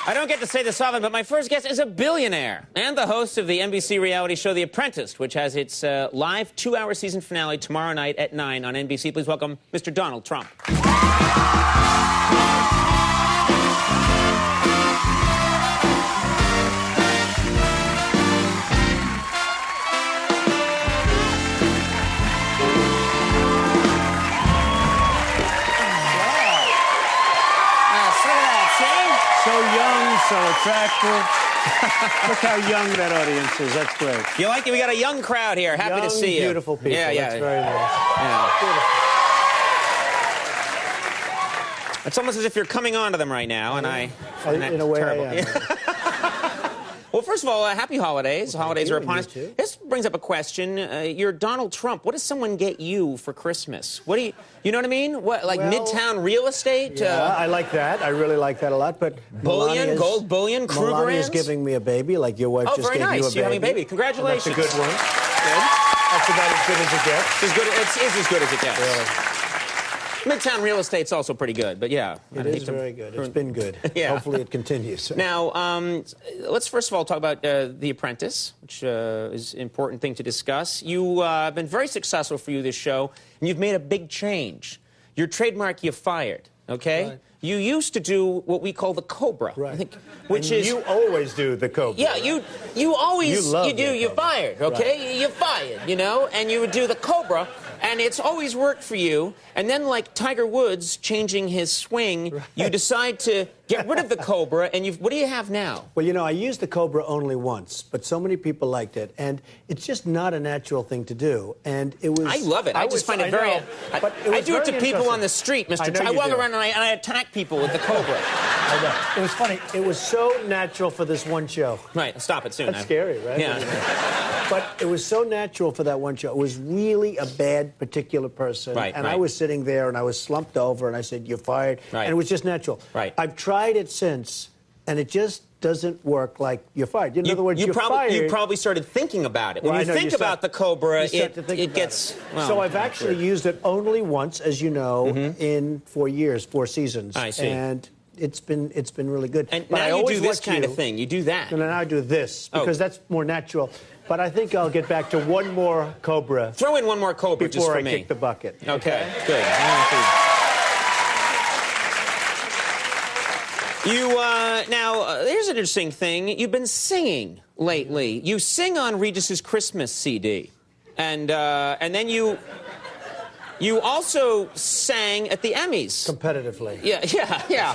I don't get to say this often, but my first guest is a billionaire and the host of the NBC reality show The Apprentice, which has its live 2-hour season finale tomorrow night at 9 on NBC. Please welcome Mr. Donald Trump. So young, so attractive. Look how young that audience is. That's great. You like it? We got a young crowd here. Happy young, to see you. Beautiful people. Yeah. That's very nice. Yeah. It's almost as if you're coming on to them right now, and I find that in a way, terrible. I am. Well, first of all, happy holidays. Well, Holidays are upon us. Too. This brings up a question. You're Donald Trump. What does someone get you for Christmas? What do you know what I mean? What, like Midtown real estate? Yeah, I like that. I really like that a lot. But bullion, gold bullion, Kruger Melania's giving me a bababy, like your wife just gave you a baby. Oh, very nice. You having a baby. Congratulations. And that's a good one. Good. That's about as good as it gets. It's as good as it gets. Really. Midtown real estate's also pretty good, but yeah. It is very good. It's been good. Yeah. Hopefully it continues. Now, let's first of all talk about The Apprentice, which is an important thing to discuss. You have been very successful for you, this show, and you've made a big change. Your trademark, you fired, okay? Right. You used to do what we call the Cobra, right? I think, which is you always do the Cobra. Yeah, right? you always you fired, okay? Right. You're fired, you know, and you would do the Cobra. And it's always worked for you. And then, like Tiger Woods changing his swing, you decide to get rid of the Cobra, and what do you have now? Well, you know, I used the Cobra only once, but so many people liked it, and it's just not a natural thing to do. And it was. I love it. I just find it very. I do it to people on the street, Mr. Trump. I walk around and I attack people with the Cobra. I know. It was funny. It was so natural for this one show. Right. Stop it soon. That's scary, right? Yeah. But it was so natural for that one show. It was really a bad particular person. Right. And I was sitting there and I was slumped over and I said, "You're fired." Right. And it was just natural. Right. I've tried it since, and it just doesn't work like you're fired. In other words, you're fired. You probably started thinking about it. When you think about the Cobra, it gets... Well, so I've actually used it only once, as you know, in 4 years, 4 seasons. I see. And it's been really good. And but now you do this kind of thing. You do that. And now I do this, because that's more natural. But I think I'll get back to one more Cobra. Throw in one more Cobra just for me. Before I kick the bucket. Okay, good. Now, here's an interesting thing. You've been singing lately. You sing on Regis's Christmas CD. And then you also sang at the Emmys. Competitively. Yeah.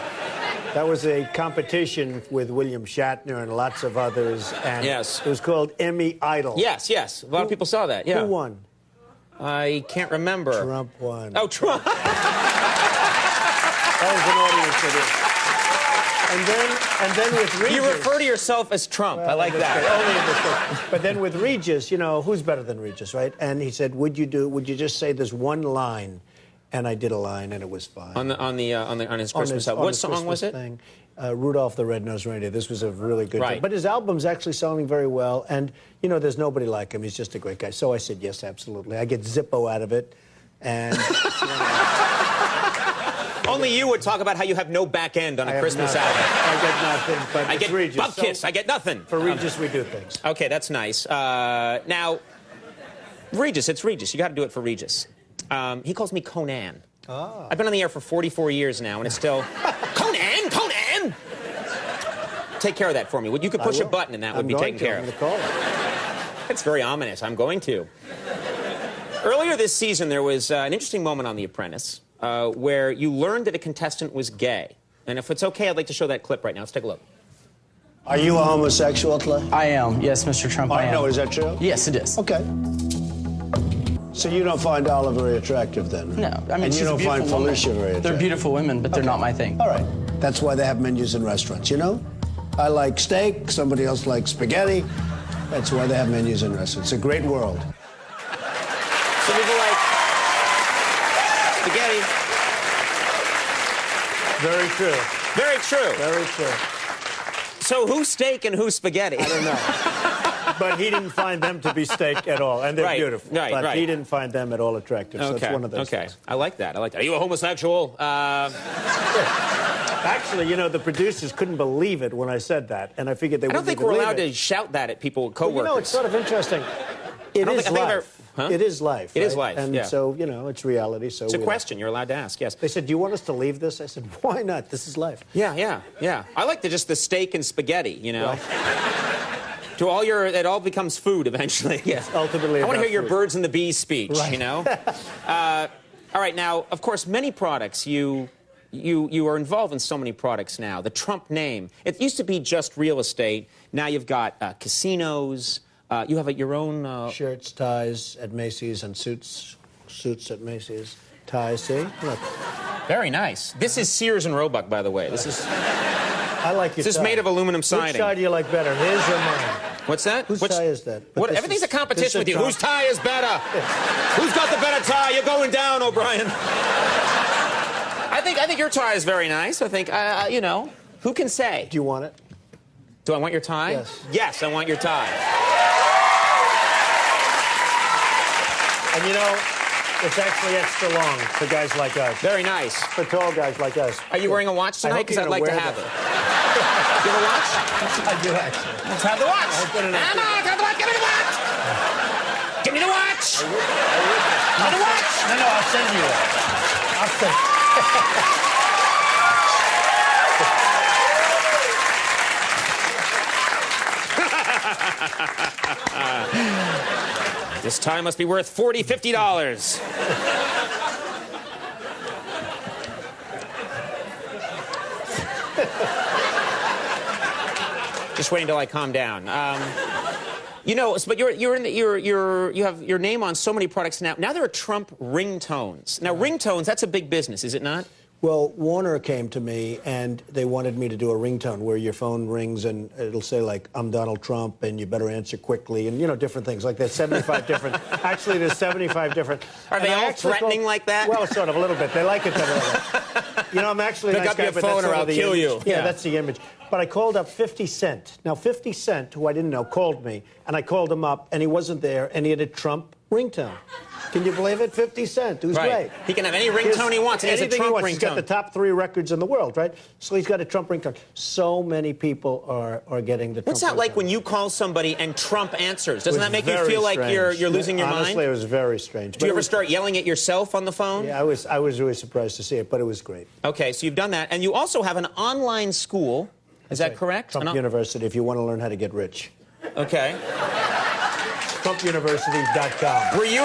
That was a competition with William Shatner and lots of others. And yes. It was called Emmy Idol. Yes. A lot of people saw that, yeah. Who won? I can't remember. Trump won. Oh, Trump. That was an audience for this. And then with Regis... You refer to yourself as Trump. Well, I like that. Only in this case. But then with Regis, you know, who's better than Regis, right? And he said, would you just say this one line? And I did a line, and it was fine. On his Christmas album. What song was it? Rudolph the Red-Nosed Reindeer. This was a really good right. thing. But his album's actually selling very well. And, you know, there's nobody like him. He's just a great guy. So I said, yes, absolutely. I get Zippo out of it. And... Only you would talk about how you have no back end on a Christmas album. I get nothing, but I get Regis. butt kiss. I get nothing. For Regis, we do things. Okay, that's nice. Now, Regis, it's Regis. You got to do it for Regis. He calls me Conan. Oh. I've been on the air for 44 years now, and it's still... Conan! Take care of that for me. You could push a button, and that would be taken care of. I'm going to call it. It's very ominous. I'm going to. Earlier this season, there was an interesting moment on The Apprentice where you learned that a contestant was gay. And if it's okay, I'd like to show that clip right now. Let's take a look. Are you a homosexual, Clay? I am. Yes, Mr. Trump, I am. No, is that true? Yes, it is. Okay. So you don't find Olive very attractive, then? No. I mean, and you don't find Felicia very attractive? They're beautiful women, but they're not my thing. All right. That's why they have menus in restaurants, you know? I like steak, somebody else likes spaghetti. That's why they have menus in restaurants. It's a great world. Some people like spaghetti. Very true. Very true. Very true. So who's steak and who's spaghetti? I don't know. But he didn't find them to be steak at all, and they're beautiful. But he didn't find them at all attractive. So it's one of those things. I like that. Are you a homosexual? Actually, you know, the producers couldn't believe it when I said that, and I figured they I don't wouldn't think we're allowed believe to shout that at people, Well, coworkers. you know, it's sort of interesting. It is life. Huh? It is life. It right? is life, And yeah. so, you know, it's reality. So It's a question you're allowed to ask, yes. They said, do you want us to leave this? I said, why not? This is life. Yeah. I like just the steak and spaghetti, you know. Right. It all becomes food eventually. Yes, ultimately. I want to hear your food. birds and the bees speech, Right. you know. All right, now, of course, many products you are involved in so many products now. The Trump name. It used to be just real estate. Now you've got casinos. You have your own shirts, ties at Macy's, and suits at Macy's. Ties, see? Look. Very nice. This is Sears and Roebuck, by the way. This is I like your this is tie. made of aluminum siding. Which tie do you like better, his or mine? What's that? Whose tie is that? What, This everything's is- a competition with this you. is Whose tie is better? Who's got the better tie? You're going down, O'Brien. I think your tie is very nice. I think, you know, who can say? Do you want it? Do I want your tie? Yes. Yes, I want your tie. And you know, it's actually extra long for guys like us. Very nice. For tall guys like us. Are you wearing a watch tonight? Because I'd like to have it. You have a watch? I do, actually. Let's have the watch. I'll put it up. Come on, have the watch. Give me the watch. Give me the watch. I would. Give me the watch. No, I'll send you one. I'll send This tie must be worth $40, $50. Just waiting until I calm down. You know, but you have your name on so many products now. Now there are Trump ringtones. Now ringtones, that's a big business, is it not? Well, Warner came to me, and they wanted me to do a ringtone where your phone rings, and it'll say, like, I'm Donald Trump, and you better answer quickly, and, you know, different things. Like, there's 75 different... Actually, there's 75 different... Are they all threatening like that? Well, sort of, a little bit. They like it that way. You know, I'm actually a Pick nice up guy, your but phone that's or sort I'll of the kill image. you. Yeah, that's the image. But I called up 50 Cent. Now, 50 Cent, who I didn't know, called me, and I called him up, and he wasn't there, and he had a Trump ringtone. Can you believe it? 50 Cent, who's great. He can have any ringtone he wants, and he has a Trump ringtone. He's got the top 3 records in the world, right? So he's got a Trump ringtone. So many people are getting the Trump What's that ringtone. like when you call somebody and Trump answers? Doesn't that make you very feel like you're strange. losing your Honestly, mind? it was very strange. Do you ever start yelling at yourself on the phone? Yeah, I was really surprised to see it, but it was great. Okay, so you've done that. And you also have an online school. Is that correct? Trump University, if you want to learn how to get rich. Okay. TrumpUniversity.com. Were you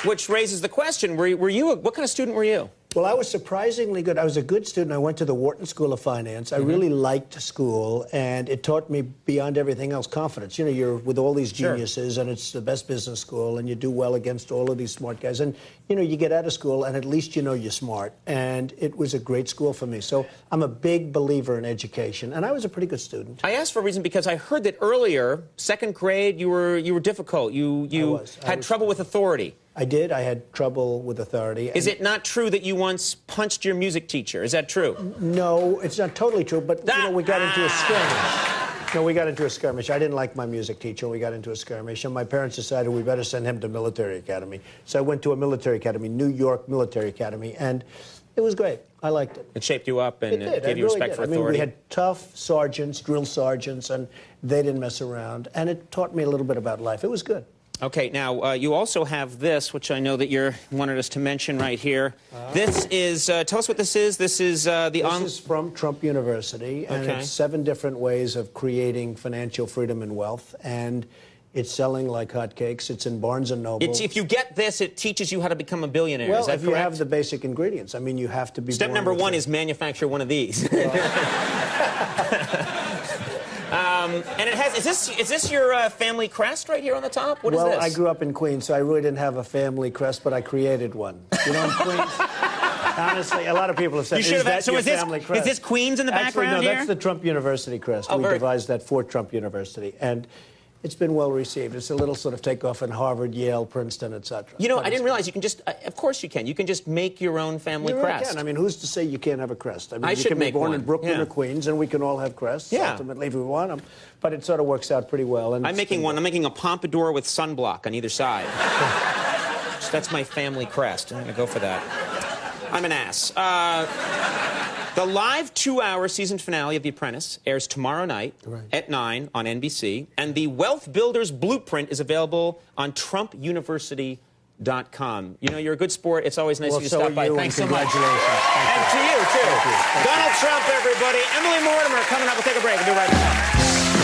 which raises the question, what kind of student were you? Well, I was surprisingly good. I was a good student. I went to the Wharton School of Finance. I really liked school, and it taught me beyond everything else confidence. You know, you're with all these geniuses, and it's the best business school, and you do well against all of these smart guys. And, you know, you get out of school, and at least you know you're smart. And it was a great school for me. So I'm a big believer in education, and I was a pretty good student. I asked for a reason because I heard that earlier, second grade, you were difficult. You had trouble with authority. I did. I had trouble with authority. Is it not true that you once punched your music teacher? Is that true? No, it's not totally true, but you know, we got into a skirmish. No, we got into a skirmish. I didn't like my music teacher. We got into a skirmish, and my parents decided we better send him to military academy. So I went to a military academy, New York Military Academy, and it was great. I liked it. It shaped you up and It gave you respect for authority. I mean, we had tough sergeants, drill sergeants, and they didn't mess around. And it taught me a little bit about life. It was good. Okay, now you also have this, which I know that you wanted us to mention right here. This is, tell us what this is. This is This is from Trump University, and it's 7 different ways of creating financial freedom and wealth, and it's selling like hotcakes. It's in Barnes & Noble. If you get this, it teaches you how to become a billionaire. Well, is that if correct? you have the basic ingredients. I mean, you have to be Step born number with 1 it. is manufacture one of these. And it has, is this your family crest right here on the top? What is this? Well, I grew up in Queens, so I really didn't have a family crest, but I created one. You know, in Queens, honestly, a lot of people have said, is that your family crest? Is this Queens in the Actually, background no, here? that's the Trump University crest. Oh, We devised that for Trump University, and it's been well received. It's a little sort of takeoff in Harvard, Yale, Princeton, etc. You know, I didn't realize you can just, of course you can. You can just make your own family You really crest. can. I mean, who's to say you can't have a crest? I mean, I you should can make be born one. in Brooklyn Yeah. or Queens, and we can all have crests, Yeah. ultimately, if we want them. But it sort of works out pretty well. And I'm making one. I'm making a pompadour with sunblock on either side. That's my family crest. I'm going to go for that. I'm an ass. The live 2-hour season finale of The Apprentice airs tomorrow night at 9 on NBC, and the Wealth Builder's Blueprint is available on TrumpUniversity.com. You know, you're a good sport. It's always nice of you to stop by. Thanks so much. And to you, too. Donald Trump, everybody. Emily Mortimer coming up. We'll take a break. We'll be right back.